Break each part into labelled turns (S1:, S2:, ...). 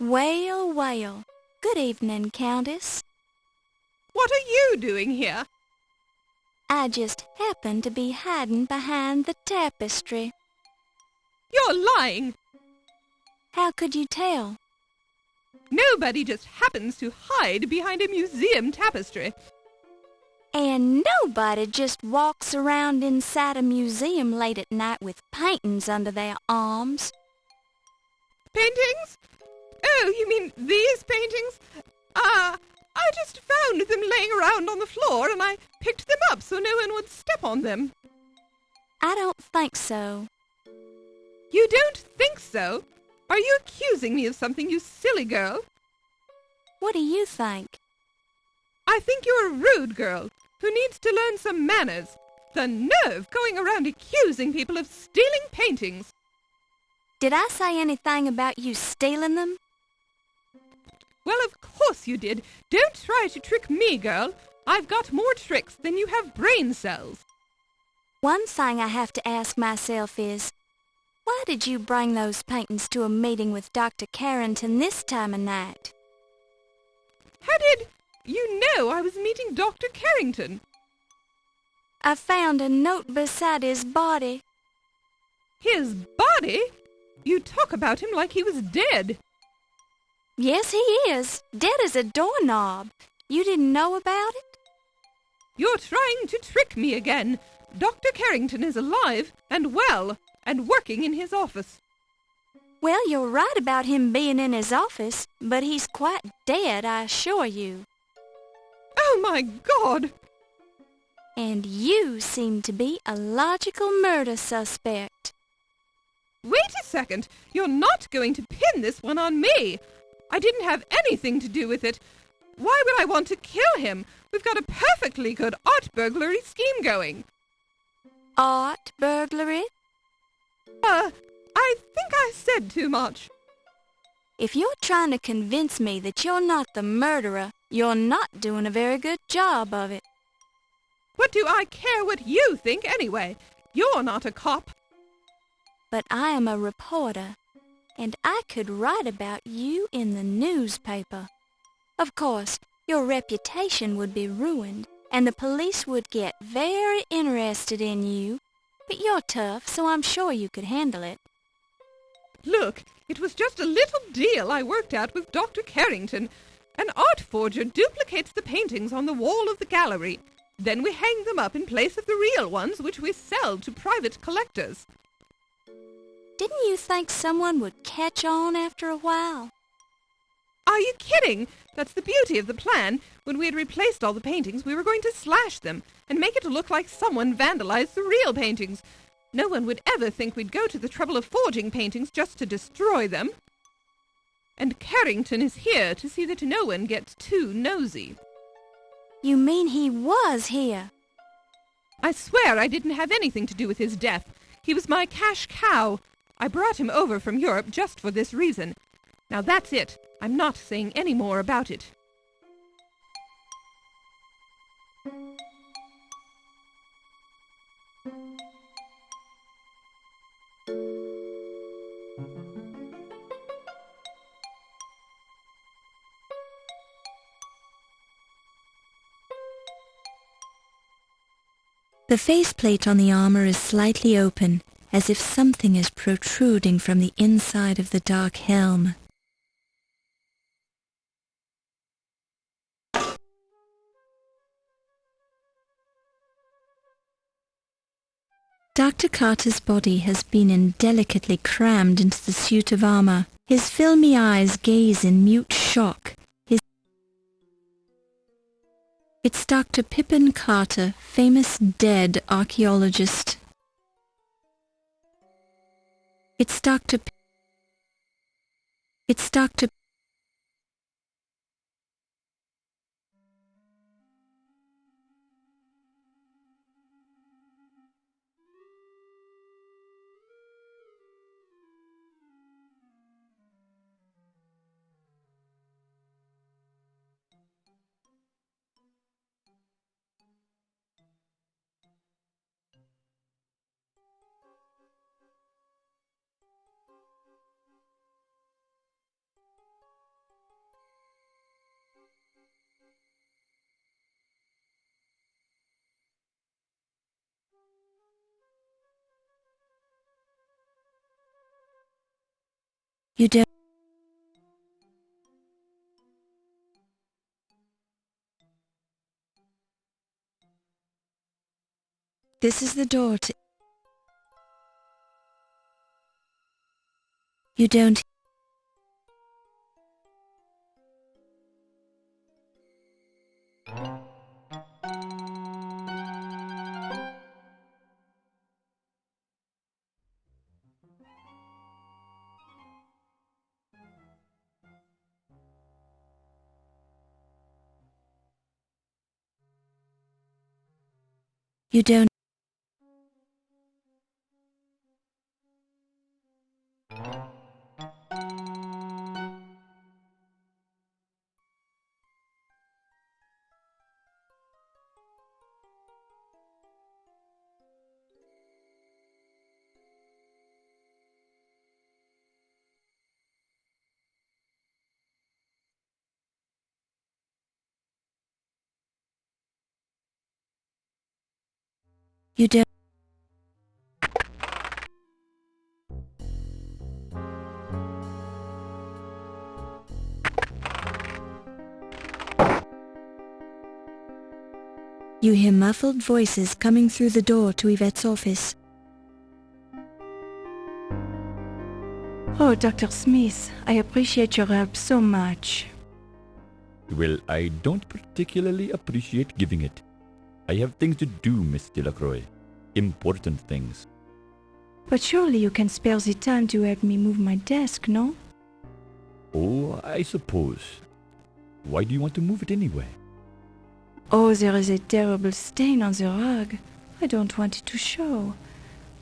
S1: Well, well. Good evening, Countess.
S2: What are you doing here?
S1: I just happened to be hiding behind the tapestry.
S2: You're lying.
S1: How could you tell?
S2: Nobody just happens to hide behind a museum tapestry.
S1: And nobody just walks around inside a museum late at night with paintings under their arms.
S2: Paintings? Oh, you mean these paintings? I just found them laying around on the floor and I picked them up so no one would step on them.
S1: I don't think so.
S2: You don't think so? Are you accusing me of something, you silly girl?
S1: What do you think?
S2: I think you're a rude girl who needs to learn some manners. The nerve going around accusing people of stealing paintings.
S1: Did I say anything about you stealing them?
S2: Well, of course you did. Don't try to trick me, girl. I've got more tricks than you have brain cells.
S1: One thing I have to ask myself is, why did you bring those paintings to a meeting with Dr. Carrington this time of night?
S2: How did you know I was meeting Dr. Carrington?
S1: I found a note beside his body.
S2: His body? You talk about him like he was dead.
S1: Yes, he is. Dead as a doorknob. You didn't know about it?
S2: You're trying to trick me again. Dr. Carrington is alive and well and working in his office.
S1: Well, you're right about him being in his office, but he's quite dead, I assure you.
S2: Oh, my God!
S1: And you seem to be a logical murder suspect.
S2: Wait a second. You're not going to pin this one on me. I didn't have anything to do with it. Why would I want to kill him? We've got a perfectly good art burglary scheme going.
S1: Art burglary?
S2: I think I said too much.
S1: If you're trying to convince me that you're not the murderer, you're not doing a very good job of it.
S2: What do I care what you think anyway? You're not a cop.
S1: But I am a reporter, and I could write about you in the newspaper. Of course, your reputation would be ruined, and the police would get very interested in you. But you're tough, so I'm sure you could handle it.
S2: Look, it was just a little deal I worked out with Dr. Carrington. An art forger duplicates the paintings on the wall of the gallery. Then we hang them up in place of the real ones, which we sell to private collectors.
S1: Didn't you think someone would catch on after a while?
S2: Are you kidding? That's the beauty of the plan. When we had replaced all the paintings, we were going to slash them and make it look like someone vandalized the real paintings. No one would ever think we'd go to the trouble of forging paintings just to destroy them. And Carrington is here to see that no one gets too nosy.
S1: You mean he was here?
S2: I swear I didn't have anything to do with his death. He was my cash cow. I brought him over from Europe just for this reason. Now that's it. I'm not saying any more about it.
S1: The faceplate on the armor is slightly open, as if something is protruding from the inside of the dark helm. Dr. Carter's body has been indelicately crammed into the suit of armor. His filmy eyes gaze in mute shock. It's Dr. Pippin Carter, famous dead archaeologist. It's Dr. You don't... This is the door to... You don't... You don't... You don't... You hear muffled voices coming through the door to Yvette's office.
S3: Oh, Dr. Smith, I appreciate your help so much.
S4: Well, I don't particularly appreciate giving it. I have things to do, Miss Delacroix. Important things.
S3: But surely you can spare the time to help me move my desk, no?
S4: Oh, I suppose. Why do you want to move it anyway?
S3: Oh, there is a terrible stain on the rug. I don't want it to show.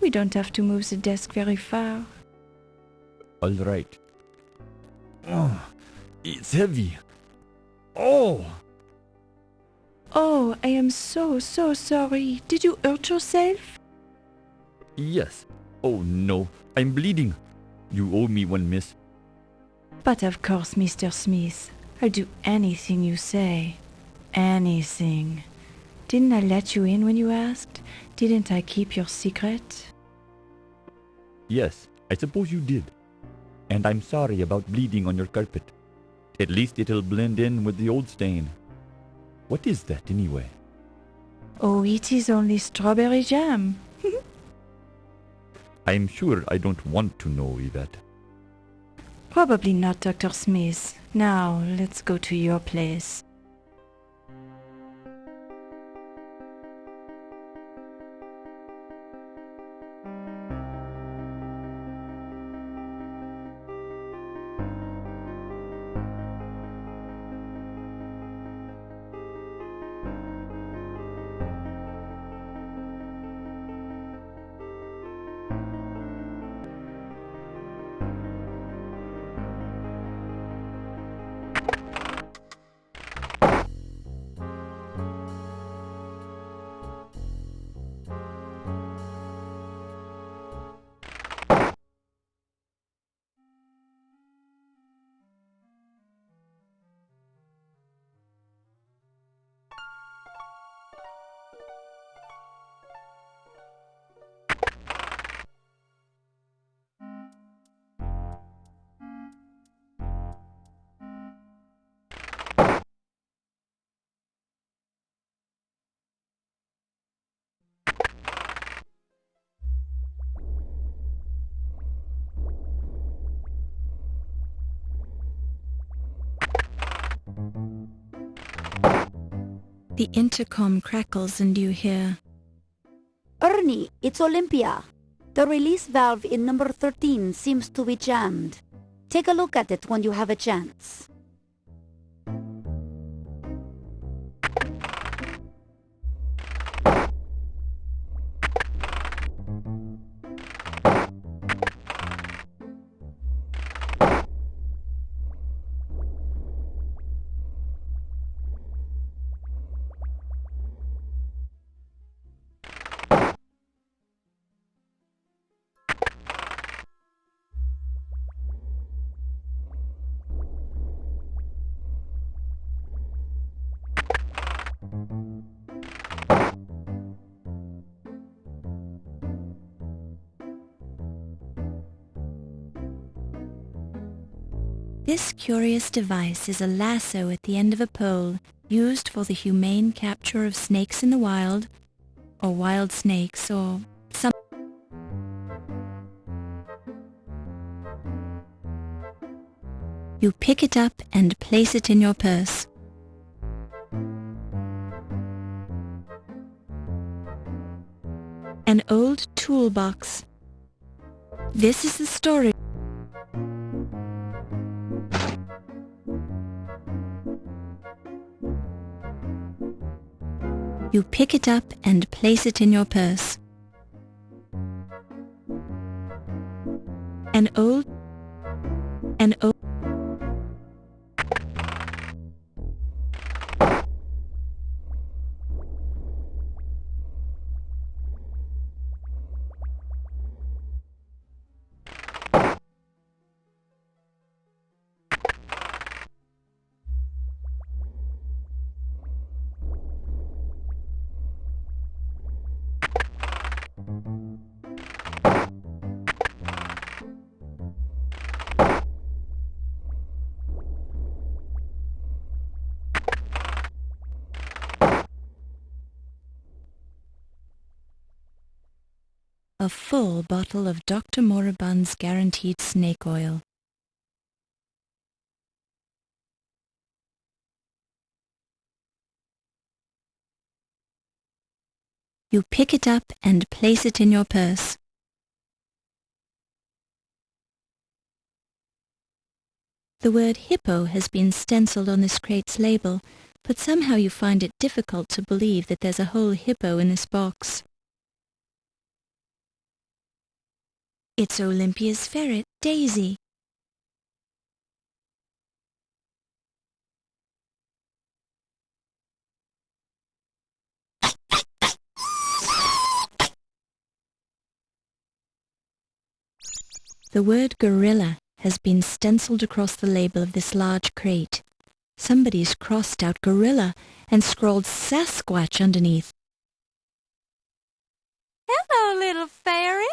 S3: We don't have to move the desk very far.
S4: All right. Oh, it's heavy. Oh!
S3: Oh, I am so sorry. Did you hurt yourself?
S4: Yes. Oh no, I'm bleeding. You owe me one, miss.
S3: But of course, Mr. Smith, I'll do anything you say. Anything. Didn't I let you in when you asked? Didn't I keep your secret?
S4: Yes, I suppose you did. And I'm sorry about bleeding on your carpet. At least it'll blend in with the old stain. What is that anyway?
S3: Oh, it is only strawberry jam.
S4: I'm sure I don't want to know, Yvette.
S3: Probably not, Dr. Smith. Now, let's go to your place.
S1: The intercom crackles and you hear...
S5: Ernie, it's Olympia. The release valve in number 13 seems to be jammed. Take a look at it when you have a chance.
S1: This curious device is a lasso at the end of a pole used for the humane capture of snakes in the wild, or wild snakes, or some... You pick it up and place it in your purse. An old toolbox. This is the storage. You pick it up and place it in your purse. An old... A full bottle of Dr. Moribund's guaranteed snake oil. You pick it up and place it in your purse. The word hippo has been stenciled on this crate's label, but somehow you find it difficult to believe that there's a whole hippo in this box. It's Olympia's ferret, Daisy. The word gorilla has been stenciled across the label of this large crate. Somebody's crossed out gorilla and scrawled Sasquatch underneath. Hello, little ferret.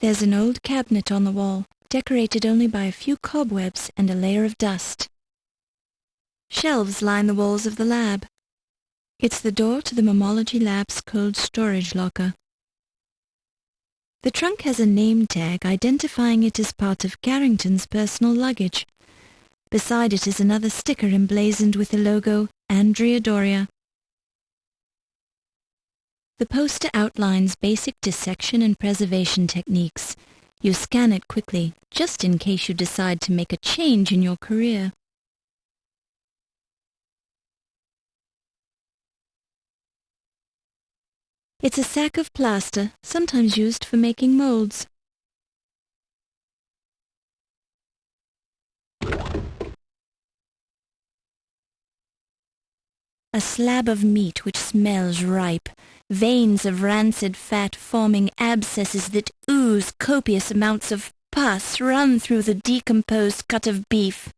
S1: There's an old cabinet on the wall, decorated only by a few cobwebs and a layer of dust. Shelves line the walls of the lab. It's the door to the mammalogy lab's cold storage locker. The trunk has a name tag identifying it as part of Carrington's personal luggage. Beside it is another sticker emblazoned with the logo Andrea Doria. The poster outlines basic dissection and preservation techniques. You scan it quickly, just in case you decide to make a change in your career. It's a sack of plaster, sometimes used for making molds. A slab of meat which smells ripe, veins of rancid fat forming abscesses that ooze copious amounts of pus run through the decomposed cut of beef.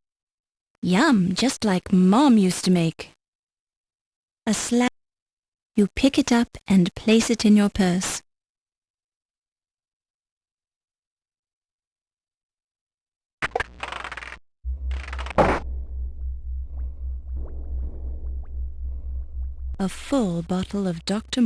S1: Yum, just like Mom used to make. A slab. You pick it up and place it in your purse. A full bottle of Dr.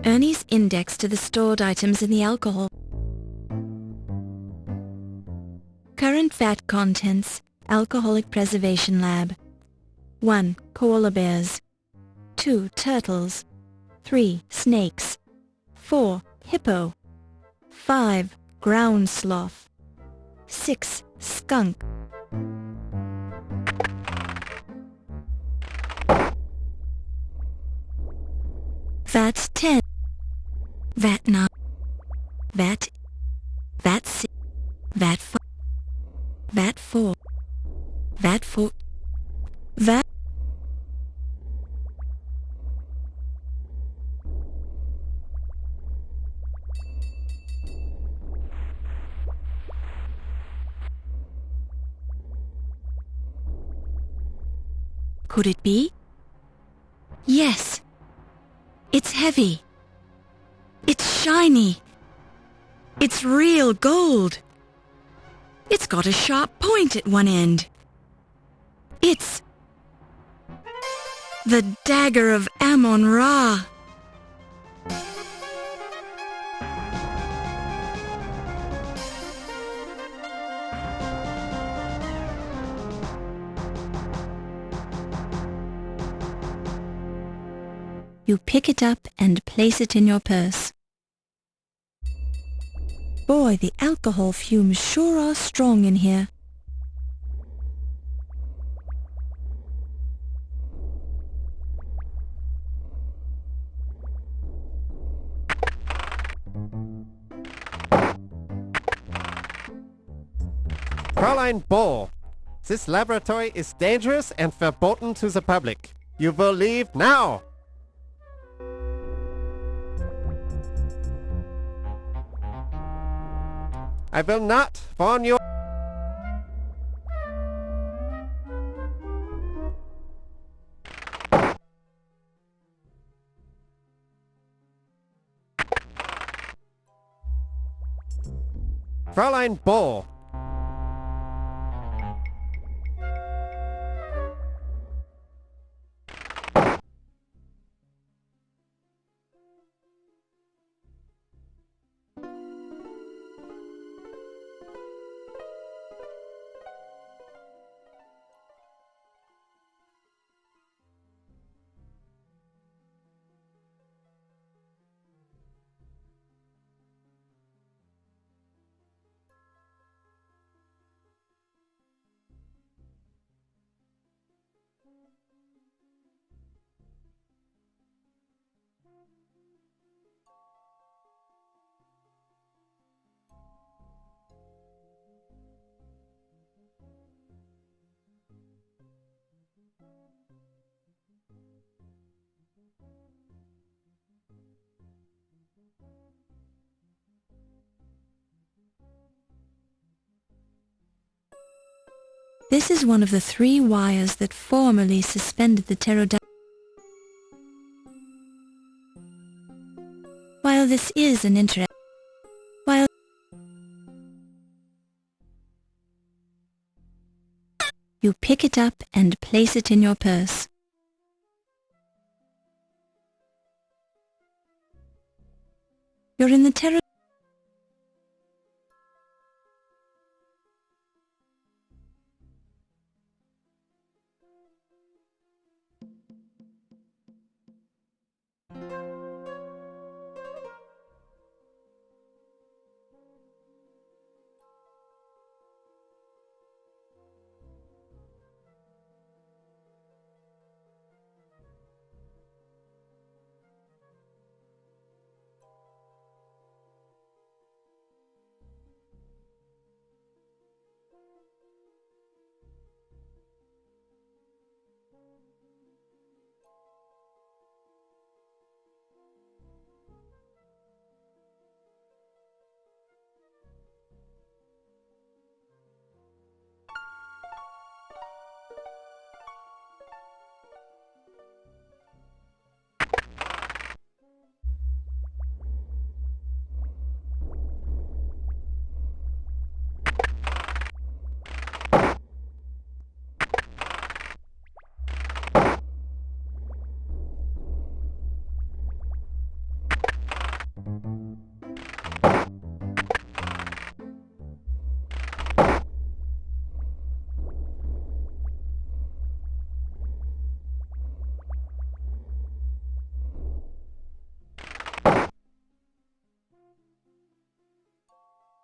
S1: Ernie's index to the stored items in the alcohol. Current VAT contents, Alcoholic Preservation Lab. 1. Koala bears. 2. Turtles. 3. Snakes. 4. Hippo. 5. Ground sloth. 6. Skunk. VAT 10. VAT 9. VAT. VAT 6. VAT 5. VAT 4. VAT 4. VAT. Could it be? Yes. It's heavy. It's shiny. It's real gold. It's got a sharp point at one end. It's the Dagger of Amon Ra. You pick it up and place it in your purse. Boy, the alcohol fumes sure are strong in here.
S6: Fräulein Ball, this laboratory is dangerous and verboten to the public. You will leave now! I will not warn you. Fräulein Ball.
S1: This is one of the 3 wires that formerly suspended the pterodactyl. While this is an you pick it up and place it in your purse. You're in the